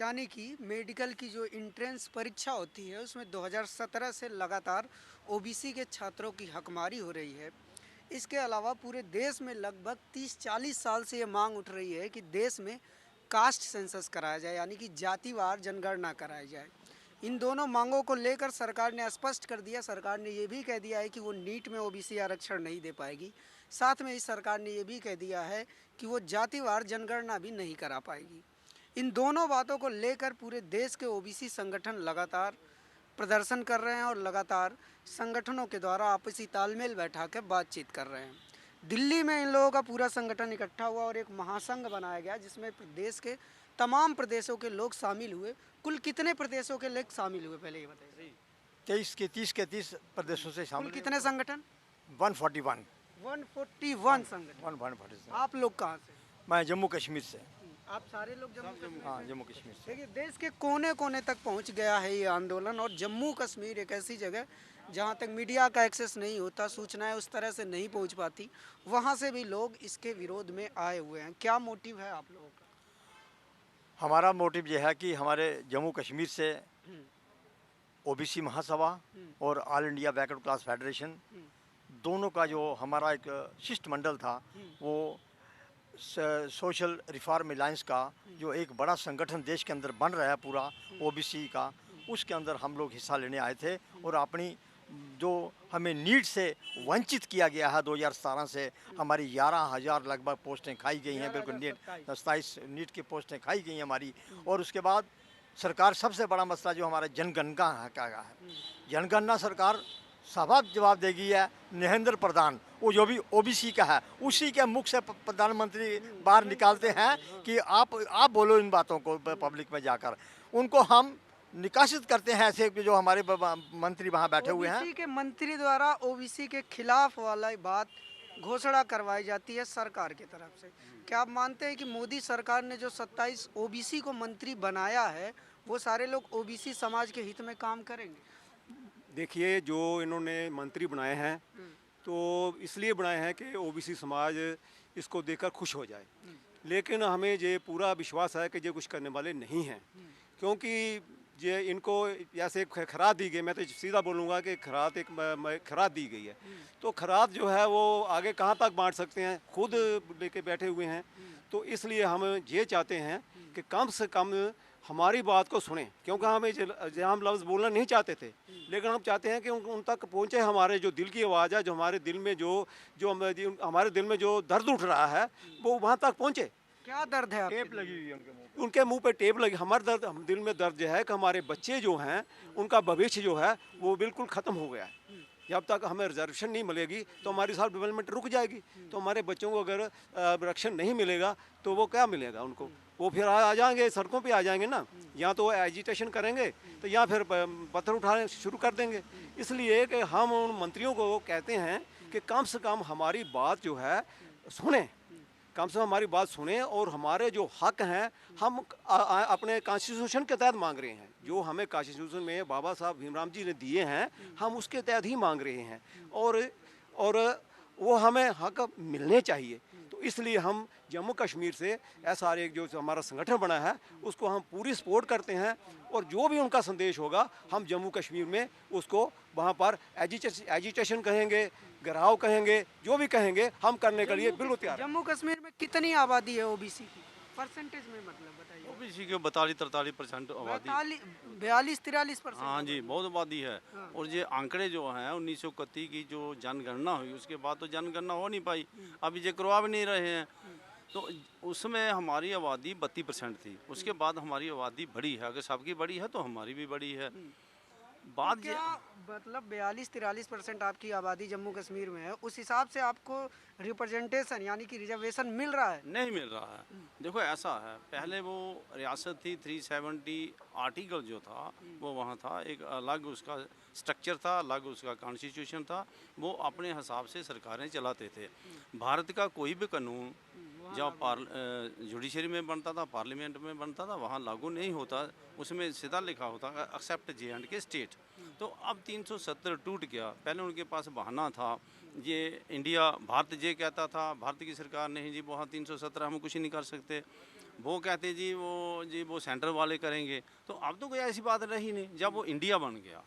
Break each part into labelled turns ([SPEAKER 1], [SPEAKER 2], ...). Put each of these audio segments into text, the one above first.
[SPEAKER 1] यानी कि मेडिकल की जो एंट्रेंस परीक्षा होती है उसमें 2017 से लगातार ओबीसी के छात्रों की हकमारी हो रही है। इसके अलावा पूरे देश में लगभग 30-40 साल से ये मांग उठ रही है कि देश में कास्ट सेंसस कराया जाए, यानी कि जातिवार जनगणना कराई जाए। इन दोनों मांगों को लेकर सरकार ने स्पष्ट कर दिया। सरकार ने ये भी कह दिया है कि वो नीट में ओबीसी आरक्षण नहीं दे पाएगी। साथ में इस सरकार ने ये भी कह दिया है कि वो जातिवार जनगणना भी नहीं करा पाएगी। इन दोनों बातों को लेकर पूरे देश के ओबीसी संगठन लगातार प्रदर्शन कर रहे हैं और लगातार संगठनों के द्वारा आपसी तालमेल बैठा कर बातचीत कर रहे हैं। दिल्ली में इन लोगों का पूरा संगठन इकट्ठा हुआ और एक महासंघ बनाया गया जिसमें देश के तमाम प्रदेशों के लोग शामिल हुए। कुल कितने प्रदेशों के लोग शामिल हुए, पहले ये बताइए।
[SPEAKER 2] 30 प्रदेशों से
[SPEAKER 1] कुल
[SPEAKER 2] शामिल
[SPEAKER 1] कितने संगठन?
[SPEAKER 2] 141
[SPEAKER 1] 141 संगठन।
[SPEAKER 2] 147।
[SPEAKER 1] आप लोग कहाँ से?
[SPEAKER 2] मैं जम्मू कश्मीर से।
[SPEAKER 1] आप सारे लोग जम्मू कश्मीर?
[SPEAKER 2] हाँ, जम्मू कश्मीर से।
[SPEAKER 1] देखिए, देश के कोने कोने तक पहुंच गया है ये आंदोलन, और जम्मू कश्मीर एक ऐसी जगह जहां तक मीडिया का एक्सेस नहीं होता, सूचनाएं उस तरह से नहीं पहुंच पाती, वहां से भी लोग इसके विरोध में आए हुए हैं। क्या मोटिव है आप लोगों का?
[SPEAKER 2] हमारा मोटिव यह है कि हमारे जम्मू कश्मीर से
[SPEAKER 1] हम्म,
[SPEAKER 2] ओबीसी महासभा और all India backward class federation दोनों का जो हमारा एक शिष्टमंडल था, वो सोशल रिफॉर्म अलायंस का जो एक बड़ा संगठन देश के अंदर बन रहा है पूरा ओबीसी का, उसके अंदर हम लोग हिस्सा लेने आए थे। और अपनी जो हमें नीट से वंचित किया गया है 2017 से, हमारी 11,000 लगभग पोस्टें खाई गई हैं, बिल्कुल नीट 27 नीट की पोस्टें खाई गई हैं हमारी। और उसके बाद सरकार सबसे बड़ा मसला जो हमारा जनगणना का है, जनगणना सरकार सभा जवाब देगी है। नरेंद्र प्रधान, वो जो भी ओबीसी का है, उसी के मुख से प्रधानमंत्री बाहर निकालते हैं कि आप बोलो इन बातों को पब्लिक में जाकर। उनको हम निकासित करते हैं ऐसे जो हमारे मंत्री वहाँ बैठे हुए हैं।
[SPEAKER 1] ओबीसी के मंत्री द्वारा ओबीसी के खिलाफ वाला बात घोषणा करवाई जाती है सरकार की तरफ से। क्या आप मानते हैं कि मोदी सरकार ने जो 27 ओबीसी को मंत्री बनाया है, वो सारे लोग ओबीसी समाज के हित में काम करेंगे?
[SPEAKER 3] देखिए, जो इन्होंने मंत्री बनाए हैं तो इसलिए बनाए हैं कि ओबीसी समाज इसको देखकर खुश हो जाए, लेकिन हमें ये पूरा विश्वास है कि ये कुछ करने वाले नहीं हैं, क्योंकि ये इनको जैसे खराद दी गई। मैं तो सीधा बोलूँगा कि खराद दी गई है, तो खराद जो है वो आगे कहाँ तक बांट सकते हैं, खुद लेके बैठे हुए हैं। तो इसलिए हम ये चाहते हैं कि कम से कम हमारी बात को सुने, क्योंकि हम लफ्ज़ बोलना नहीं चाहते थे, लेकिन हम चाहते हैं कि उन तक पहुँचे हमारे जो दिल की आवाज़ है, जो हमारे दिल में हमारे दिल में जो दर्द उठ रहा है, वो वहाँ तक पहुँचे।
[SPEAKER 1] क्या दर्द है?
[SPEAKER 2] टेप लगी हुई है
[SPEAKER 3] उनके मुंह पे टेप लगी। हमारे दर्द, हम दिल में दर्द है कि हमारे बच्चे जो हैं, उनका भविष्य जो है वो बिल्कुल ख़त्म हो गया है। जब तक हमें रिजर्वेशन नहीं मिलेगी तो हमारी सारी डेवलपमेंट रुक जाएगी। तो हमारे बच्चों को अगर आरक्षण नहीं मिलेगा तो वो क्या मिलेगा उनको? वो फिर आ जाएंगे, सड़कों पे आ जाएंगे ना, या तो एजिटेशन करेंगे तो या फिर पत्थर उठाने शुरू कर देंगे। इसलिए कि हम उन मंत्रियों को कहते हैं कि कम से कम हमारी बात जो है सुने, कम से कम हमारी बात सुने, और हमारे जो हक हैं हम अपने कॉन्स्टिट्यूशन के तहत मांग रहे हैं। जो हमें कॉन्स्टिट्यूशन में बाबा साहब भीमराव जी ने दिए हैं, हम उसके तहत ही मांग रहे हैं, और वो हमें हक मिलने चाहिए। तो इसलिए हम जम्मू कश्मीर से SRA जो हमारा संगठन बना है, उसको हम पूरी सपोर्ट करते हैं, और जो भी उनका संदेश होगा हम जम्मू कश्मीर में उसको वहाँ पर एजिटेशन कहेंगे, घराव कहेंगे, जो भी कहेंगे हम करने के लिए बिल्कुल तैयार हैं।
[SPEAKER 1] जम्मू कश्मीर में कितनी आबादी है ओबीसी की, परसेंटेज में मतलब बताइए?
[SPEAKER 4] ओबीसी के 42-43% आबादी।
[SPEAKER 1] 42-43%?
[SPEAKER 4] हाँ जी, बहुत आबादी है। और ये आंकड़े जो हैं 1931 की जो जनगणना हुई, उसके बाद तो जनगणना हो नहीं पाई, अभी ये करवा भी नहीं रहे हैं। तो उसमें हमारी आबादी 32% थी, उसके बाद हमारी आबादी बढ़ी है। अगर सबकी बढ़ी है तो हमारी भी बढ़ी है। बात ये
[SPEAKER 1] क्या मतलब 42-43% आपकी आबादी जम्मू कश्मीर में है, उस हिसाब से आपको रिप्रेजेंटेशन यानी कि रिजर्वेशन मिल रहा है?
[SPEAKER 4] नहीं मिल रहा है। देखो ऐसा है, पहले वो रियासत थी, 370 आर्टिकल जो था वो वहाँ था, एक अलग उसका स्ट्रक्चर था, अलग उसका कॉन्स्टिट्यूशन था, वो अपने हिसाब से सरकारें चलाते थे। भारत का कोई भी कानून जब जुडिशरी में बनता था, पार्लियामेंट में बनता था, वहाँ लागू नहीं होता। उसमें सीधा लिखा होता एक्सेप्ट J&K स्टेट। तो अब 370 टूट गया। पहले उनके पास बहाना था, ये इंडिया भारत ये कहता था, भारत की सरकार नहीं जी वहाँ 317 हम कुछ नहीं कर सकते, वो कहते जी वो सेंटर वाले करेंगे। तो अब तो कोई ऐसी बात रही नहीं। जब वो इंडिया बन गया,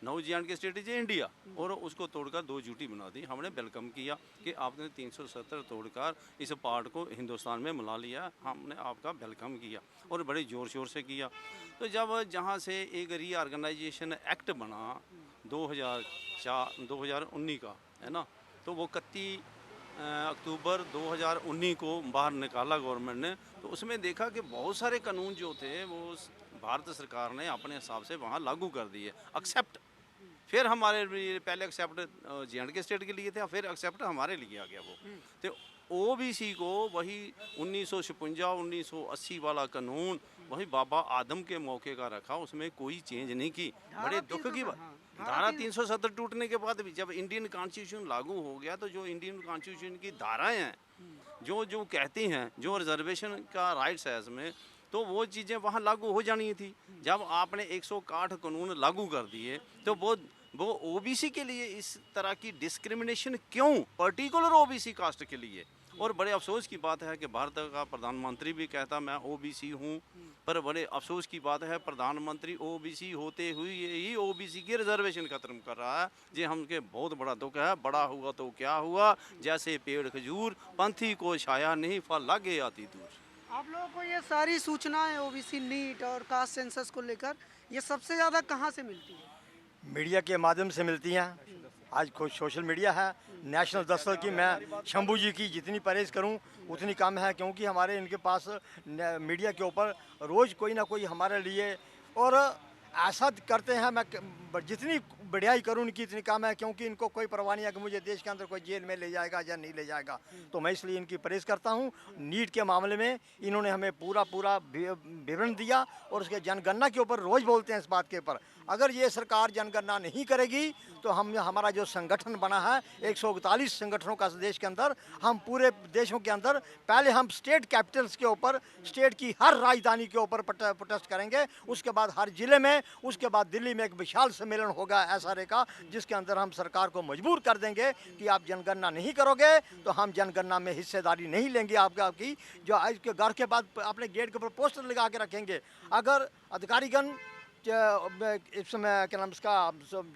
[SPEAKER 4] नौ जे एंड के स्टेट है इंडिया, और उसको तोड़कर 2 यूटी बना दी, हमने वेलकम किया कि आपने 370 तोड़कर इस पार्ट को हिंदुस्तान में मिला लिया, हमने आपका वेलकम किया और बड़े ज़ोर शोर से किया। तो जब जहाँ से एक रीऑर्गेनाइजेशन एक्ट बना 2019 का, है ना, तो वो 31 अक्टूबर 2019 को बाहर निकाला गवर्नमेंट ने। तो उसमें देखा कि बहुत सारे कानून जो थे वो भारत सरकार ने अपने हिसाब से वहाँ लागू कर दिए, एक्सेप्ट। फिर हमारे पहले एक्सेप्ट जे के स्टेट के लिए थे, फिर एक्सेप्ट हमारे लिए आ गया वो। तो ओबीसी को वही 1956-1980 वाला कानून वही बाबा आदम के मौके का रखा, उसमें कोई चेंज नहीं की। बड़े दुख की बात, धारा 370 टूटने के बाद भी जब इंडियन कॉन्स्टिट्यूशन लागू हो गया, तो जो इंडियन कॉन्स्टिट्यूशन की धाराएं हैं जो कहती हैं, जो रिजर्वेशन का राइट्स है इसमें, तो वो चीज़ें वहाँ लागू हो जानी थी। जब आपने 161 कानून लागू कर दिए, तो वो ओबीसी के लिए इस तरह की डिस्क्रिमिनेशन क्यों, पर्टिकुलर ओबीसी कास्ट के लिए। और बड़े अफसोस की बात है कि भारत का प्रधानमंत्री भी कहता मैं ओबीसी हूँ, पर बड़े अफसोस की बात है प्रधानमंत्री ओबीसी होते हुए ही ओबीसी की रिजर्वेशन खत्म कर रहा है। ये हमके बहुत बड़ा दुख है। बड़ा हुआ तो क्या हुआ, जैसे पेड़ खजूर, पंथी को छाया नहीं, फल लागे आती दूर।
[SPEAKER 1] आप लोगों को ये सारी सूचनाएं ओबीसी नीट और कास्ट सेंसस को लेकर ये सबसे ज़्यादा कहाँ से मिलती है?
[SPEAKER 2] मीडिया के माध्यम से मिलती हैं। आज कोई सोशल मीडिया है, नेशनल दस्तक की मैं शंभू जी की जितनी परहेज करूं उतनी कम है, क्योंकि हमारे इनके पास मीडिया के ऊपर रोज़ कोई ना कोई हमारे लिए, और ऐसा करते हैं, मैं जितनी बढ़ियाई करूं उनकी इतनी कम है, क्योंकि इनको कोई परवाह नहीं है कि मुझे देश के अंदर कोई जेल में ले जाएगा या नहीं ले जाएगा। तो मैं इसलिए इनकी परहेज करता हूं। नीट के मामले में इन्होंने हमें पूरा विवरण दिया, और उसके जनगणना के ऊपर रोज़ बोलते हैं इस बात के ऊपर। अगर ये सरकार जनगणना नहीं करेगी तो हमारा जो संगठन बना है 141 संगठनों का देश के अंदर, हम पूरे देशों के अंदर पहले हम स्टेट कैपिटल्स के ऊपर, स्टेट की हर राजधानी के ऊपर प्रोटेस्ट करेंगे, उसके बाद हर जिले में, उसके बाद दिल्ली में एक विशाल सम्मेलन होगा एसआरए का, जिसके अंदर हम सरकार को मजबूर कर देंगे कि आप जनगणना नहीं करोगे तो हम जनगणना में हिस्सेदारी नहीं लेंगे आपकी। जो आज के घर के बाद अपने गेट के ऊपर पोस्टर लगा के रखेंगे। अगर अधिकारीगण इस समय क्या नाम इसका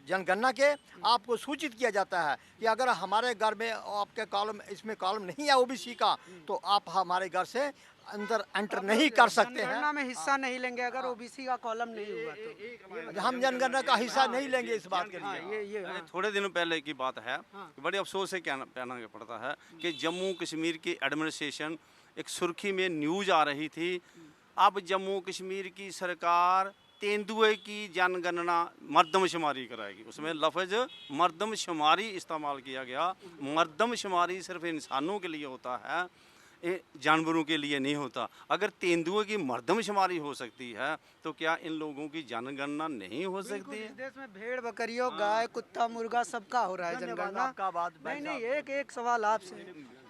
[SPEAKER 2] जनगणना के आपको सूचित किया जाता है कि अगर हमारे घर में आपके कॉलम, इसमें कॉलम नहीं है ओबीसी का, तो आप हमारे घर से अंदर एंटर नहीं कर सकते हैं।
[SPEAKER 1] जनगणना में हिस्सा नहीं लेंगे अगर ओबीसी का कॉलम नहीं हुआ तो
[SPEAKER 2] हम जनगणना का हिस्सा नहीं लेंगे इस बात के लिए।
[SPEAKER 1] ये
[SPEAKER 4] थोड़े दिनों पहले की बात है, बड़े अफसोस से कहना पड़ता है कि जम्मू कश्मीर की एडमिनिस्ट्रेशन, एक सुर्खी में न्यूज़ आ रही थी, अब जम्मू कश्मीर की सरकार तेंदुए की जनगणना मर्दमशुमारी कराएगी। उसमें लफ्ज़ मर्दमशुमारी इस्तेमाल किया गया। मर्दमशुमारी सिर्फ इंसानों के लिए होता है, जानवरों के लिए नहीं होता। अगर तेंदुए की मर्दमशुमारी हो सकती है तो क्या इन लोगों की जनगणना नहीं हो सकती है?
[SPEAKER 1] इस देश में भेड़ बकरियों, गाय, कुत्ता, मुर्गा सबका हो रहा है जनगणना। नहीं, एक सवाल आपसे।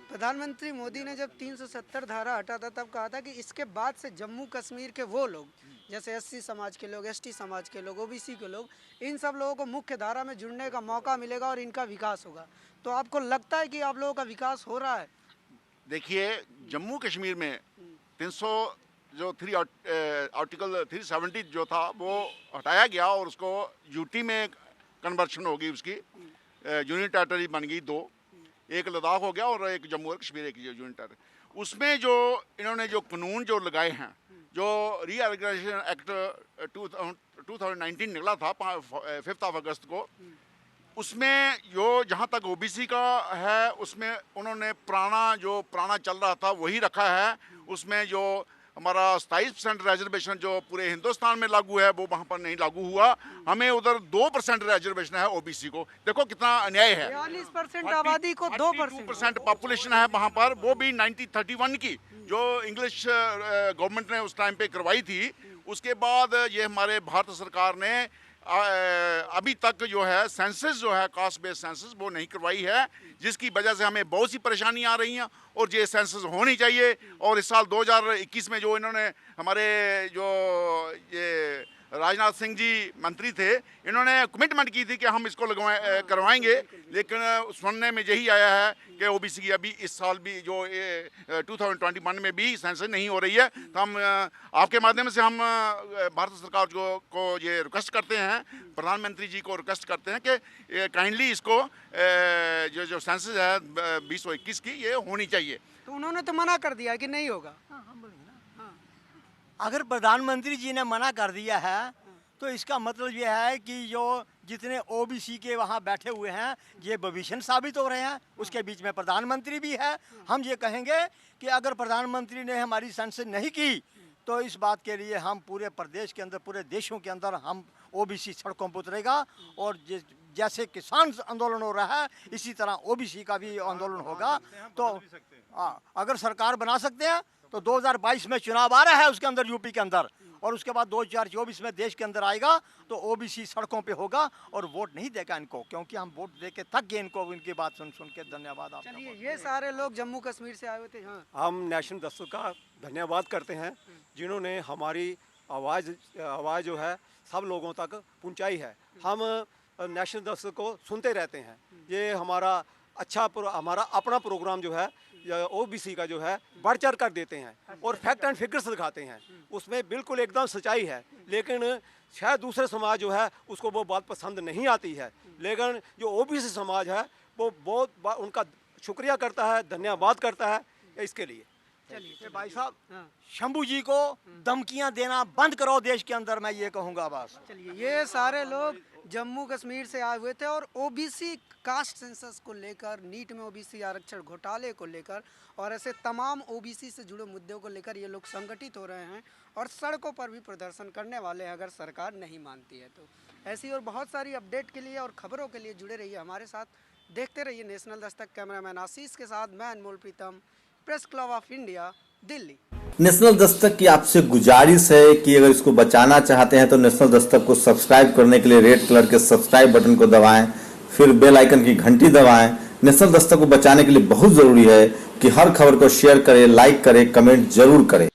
[SPEAKER 1] प्रधानमंत्री मोदी ने जब 370 धारा हटा था तब कहा था कि इसके बाद से जम्मू कश्मीर के वो लोग, जैसे एससी समाज के लोग, एसटी समाज के लोग, ओबीसी के लोग, इन सब लोगों को मुख्य धारा में जुड़ने का मौका मिलेगा और इनका विकास होगा। तो आपको लगता है कि आप लोगों का विकास हो रहा है?
[SPEAKER 5] देखिए, जम्मू कश्मीर में 3 आर्टिकल 370 जो था वो हटाया गया और उसको यूटी में कन्वर्शन होगी, उसकी यूनियन टेरिटरी बन गई 2, एक लद्दाख हो गया और एक जम्मू और कश्मीर एक यूनियन टेरिटरी। उसमें जो इन्होंने जो कानून जो लगाए हैं, जो रीऑर्गेनाइजेशन एक्ट 2019 निकला था 5 अगस्त को, उसमें जो जहाँ तक ओबीसी का है उसमें उन्होंने पुराना चल रहा था वही रखा है। उसमें जो हमारा 27% रिजर्वेशन जो पूरे हिंदुस्तान में लागू है वो वहाँ पर नहीं लागू हुआ। हमें उधर 2% रिजर्वेशन है ओबीसी को। देखो कितना अन्याय है।
[SPEAKER 1] 42% आबादी को 2%
[SPEAKER 5] पॉपुलेशन है वहाँ पर, वो भी 1931 की जो इंग्लिश गवर्नमेंट ने उस टाइम पे करवाई थी। उसके बाद ये हमारे भारत सरकार ने अभी तक जो है सेंसस जो है कास्ट बेस्ड सेंसस वो नहीं करवाई है, जिसकी वजह से हमें बहुत सी परेशानी आ रही हैं और ये सेंसस होनी चाहिए। और इस साल 2021 में जो इन्होंने हमारे जो ये राजनाथ सिंह जी मंत्री थे, इन्होंने कमिटमेंट की थी कि हम इसको करवाएंगे, लेकिन सुनने में यही आया है कि ओबीसी की अभी इस साल भी जो 2021 में भी सेंसस नहीं हो रही है। तो हम आपके माध्यम से हम भारत सरकार को ये रिक्वेस्ट करते हैं, प्रधानमंत्री जी को रिक्वेस्ट करते हैं कि काइंडली इसको जो सेंसस है 2021 की ये होनी चाहिए।
[SPEAKER 1] तो उन्होंने तो मना कर दिया कि नहीं होगा।
[SPEAKER 2] अगर प्रधानमंत्री जी ने मना कर दिया है तो इसका मतलब ये है कि जो जितने ओबीसी के वहाँ बैठे हुए हैं ये भविष्य साबित हो रहे हैं, उसके बीच में प्रधानमंत्री भी है। हम ये कहेंगे कि अगर प्रधानमंत्री ने हमारी सेंसस नहीं की तो इस बात के लिए हम पूरे प्रदेश के अंदर, पूरे देशों के अंदर हम ओबीसी सड़कों पर उतरेगा, और जैसे किसान आंदोलन हो रहा है इसी तरह ओबीसी का भी आंदोलन होगा। तो अगर सरकार बना सकते हैं तो 2022 में चुनाव आ रहा है उसके अंदर यूपी के अंदर, और उसके बाद 2024 में देश के अंदर आएगा तो ओबीसी सड़कों पे होगा और वोट नहीं देगा इनको, क्योंकि हम वोट दे के थक गए इनको इनकी बात सुन सुन के। धन्यवाद आपका।
[SPEAKER 1] चलिए, ये सारे लोग जम्मू कश्मीर से आए हुए थे। हाँ,
[SPEAKER 3] हम नेशनल दस्तक का धन्यवाद करते हैं जिन्होंने हमारी आवाज़ जो है सब लोगों तक पहुंचाई है। हम नेशनल दस्तक को सुनते रहते हैं, ये हमारा हमारा अपना प्रोग्राम जो है ओबीसी का जो है बढ़ चढ़ कर देते हैं और फैक्ट एंड फिगर्स दिखाते हैं, उसमें बिल्कुल एकदम सच्चाई है। लेकिन शायद दूसरे समाज जो है उसको वो बात पसंद नहीं आती है, लेकिन जो ओबीसी समाज है वो बहुत उनका शुक्रिया करता है, धन्यवाद करता है इसके लिए।
[SPEAKER 1] चलिए
[SPEAKER 2] भाई साहब, शंभू जी को धमकियां देना बंद करो देश के अंदर, मैं ये कहूँगा बस।
[SPEAKER 1] चलिए, ये सारे लोग जम्मू कश्मीर से आए हुए थे और ओबीसी कास्ट सेंसस को लेकर, नीट में ओबीसी आरक्षण घोटाले को लेकर और ऐसे तमाम ओबीसी से जुड़े मुद्दों को लेकर ये लोग संगठित हो रहे हैं और सड़कों पर भी प्रदर्शन करने वाले हैं अगर सरकार नहीं मानती है तो। ऐसी और बहुत सारी अपडेट के लिए और खबरों के लिए जुड़े रहिए हमारे साथ, देखते रहिए नेशनल दस्तक। कैमरामैन आशीष के साथ मैं Anmol Pritam, press club of India, Delhi.
[SPEAKER 6] National Dastak की आपसे गुजारिश है कि अगर इसको बचाना चाहते हैं तो नेशनल दस्तक को सब्सक्राइब करने के लिए रेड कलर के सब्सक्राइब बटन को दबाएं, फिर बेल आइकन की घंटी दबाएं। नेशनल दस्तक को बचाने के लिए बहुत जरूरी है कि हर खबर को शेयर करें, लाइक करें, कमेंट जरूर करें।